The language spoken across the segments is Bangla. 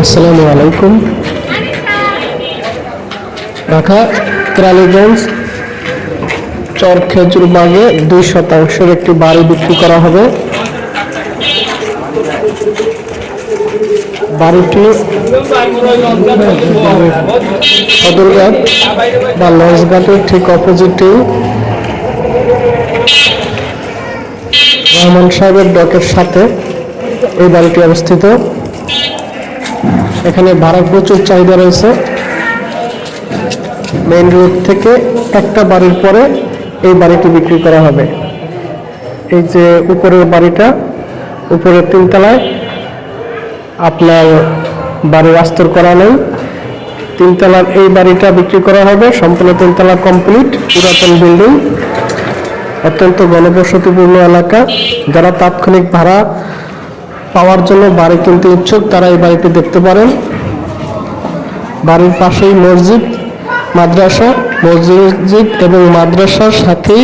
আসসালামু আলাইকুম। ঢাকা কেরানীগঞ্জ চর খেজুরবাগে 2 শতাংশের একটি বাড়ি বিক্রি করা হবে। বাড়িটি সদরঘাট বা লঞ্চঘাটের ঠিক অপোজিটে রহমান সাহেবের ডকের সাথে এই বাড়িটি অবস্থিত। এখানে ভাড়ার প্রচুর চাহিদা রয়েছে। মেইন রোড থেকে একটা বাড়ির পরে এই বাড়িটি বিক্রি করা হবে। এই যে উপরের বাড়িটা, উপরের 3 তলায় আপনার বাড়ির আস্তর করা নেই। 3 তলার এই বাড়িটা বিক্রি করা হবে, সম্পূর্ণ 3 তলা কমপ্লিট, পুরাতন বিল্ডিং, অত্যন্ত ঘনবসতিপূর্ণ এলাকা। যারা তাৎক্ষণিক ভাড়া পাওয়ার জন্য বাড়ি কিনতে ইচ্ছুক তারা এই বাড়িটি দেখতে পারেন। বাড়ির পাশেই মসজিদ, মাদ্রাসা, মসজিদ এবং মাদ্রাসার সাথেই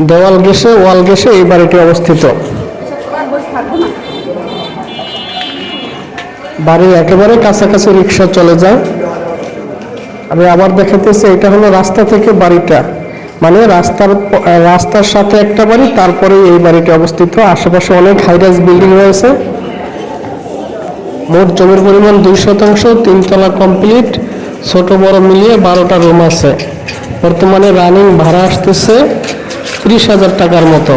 দেওয়াল ঘেঁষে, ওয়াল ঘেঁষে এই বাড়িটি অবস্থিত। বাড়ির একেবারে কাছাকাছি রিক্সা চলে যায়। আমি আবার দেখাতেছি, এটা হলো রাস্তা থেকে বাড়িটা, মানে রাস্তার সাথে একটা বাড়ি, তারপরে এই বাড়িটি অবস্থিত। আশেপাশে অনেক হাইরাইজ বিল্ডিং রয়েছে। মোট জমির পরিমাণ 2 শতাংশ, 3 তলা কমপ্লিট, ছোট বড় মিলিয়ে 12টা রুম আছে। বর্তমানে রানিং ভাড়া আসতেছে 30,000 টাকার মতো।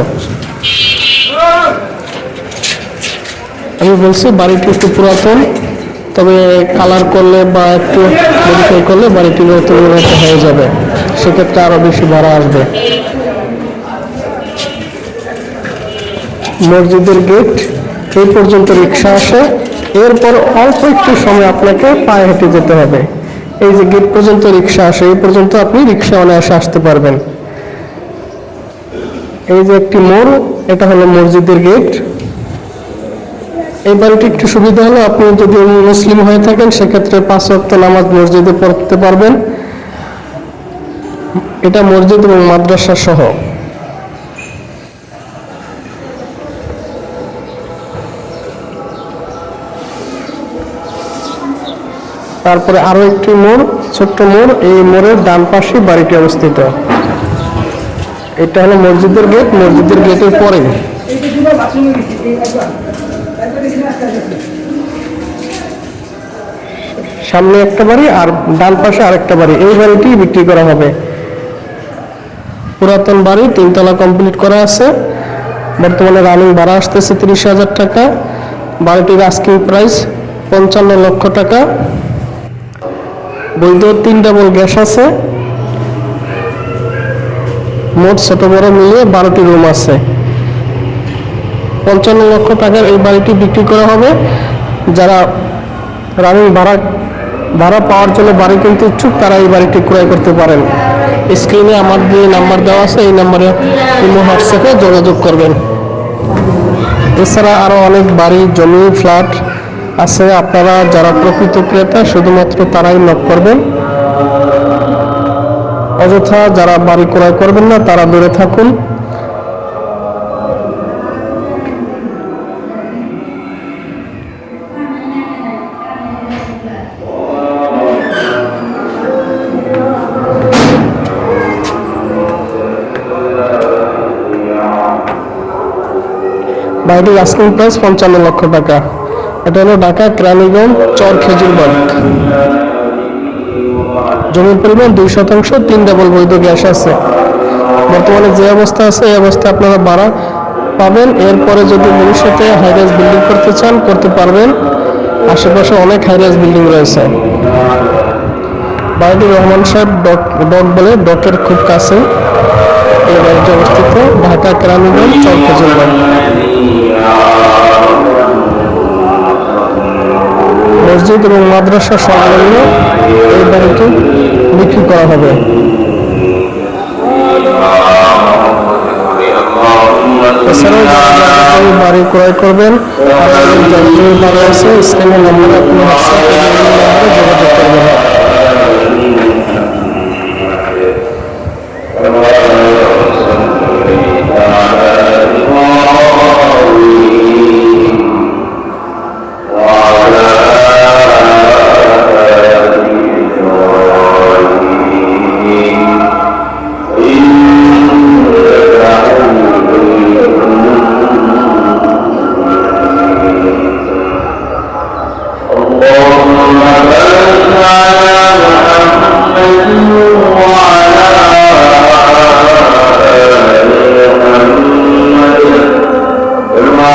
আমি বলছি বাড়িটি একটু পুরাতন, তবে কালার করলে বা একটু মডিফাই করলে বাড়িটি নতুন হয়ে যাবে, সেক্ষেত্রে আরো বেশি ভাড়া আসবে। মসজিদের গেট এই পর্যন্ত রিক্সা আসে, এরপর অল্প একটু সময় আপনাকে পায়ে হেঁটে যেতে হবে। এই যে গেট পর্যন্ত রিক্সা আসে, এই পর্যন্ত আপনি রিক্সা অনায়াসে আসতে পারবেন। এই যে একটি মোড়, এটা হলো মসজিদের গেট। এই বাড়িটি একটু সুবিধা হলো, আপনি যদি মুসলিম হয়ে থাকেন সেক্ষেত্রে 5 ওয়াক্ত নামাজ মসজিদে পড়তে পারবেন। এটা মসজিদ এবং মাদ্রাসা সহ। তারপরে আরো একটি মোড়, ছোট্ট মোড়, এই মোড়ের ডান পাশে বাড়িটি অবস্থিত। এটা হলো মসজিদের গেট, মসজিদের গেটের পরে সামনে একটা বাড়ি আর ডান পাশে আরেকটা বাড়ি, এই বাড়িটি বিক্রি করা হবে। পুরাতন বাড়ি, 3 তলা কমপ্লিট করা আছে। বর্তমানে রানিং ভাড়া আসতেছে 30,000 টাকা। বাড়িটির আস্কিং প্রাইস 55 লক্ষ টাকা। বৈধ 3 ডাবল গ্যাস আছে। মোট ছোট বড় মিলিয়ে 12টি রুম আছে। 55 লক্ষ টাকার এই বাড়িটি বিক্রি করা হবে। যারা রানিং ভাড়া পাওয়ার জন্য বাড়ি কিনতে ইচ্ছুক তারা এই বাড়িটি ক্রয় করতে পারেন। স্ক্রিনে আমার যে নাম্বার দেওয়া আছে এই নাম্বারে ইমো হোয়াটসঅ্যাপে যোগাযোগ করবেন। এছাড়া আরো অনেক বাড়ি, জমি, ফ্ল্যাট আছে। আপনারা যারা প্রকৃত ক্রেতা শুধুমাত্র তারাই নক করবেন। অযথা যারা বাড়ি ক্রয় করবেন না তারা দূরে থাকুন। বাড়িটির আস্কিং প্রাইস 55 লক্ষ টাকা। এটা হলো ঢাকা কেরানীগঞ্জ চর খেজুরবাগ। জমির পরিমাণ 2 শতাংশ, 3 ডাবল বৈধ গ্যাস আছে। বর্তমানে যে অবস্থা আছে এই অবস্থা আপনারা ভাড়া পাবেন। এরপরে যদি ভবিষ্যতে হাইরাইজ বিল্ডিং করতে চান করতে পারবেন। আশেপাশে অনেক হাইরাইজ বিল্ডিং রয়েছে। বাড়িটি রহমান সাহেব ডক বলে, ডকের খুব কাছে এই বাড়িটি অবস্থিত। ঢাকা কেরানীগঞ্জ চর খেজুরবাগ। মসজিদ এবং মাদ্রাসা সংলগ্ন এই বাড়িটি বিক্রি করা হবে। এছাড়াও যারা বাড়ি ক্রয় করবেন বাড়ি আছে, স্ক্রিনের নম্বরে আপনি যোগাযোগ করবেন। وعلى وعلى آل محمد كما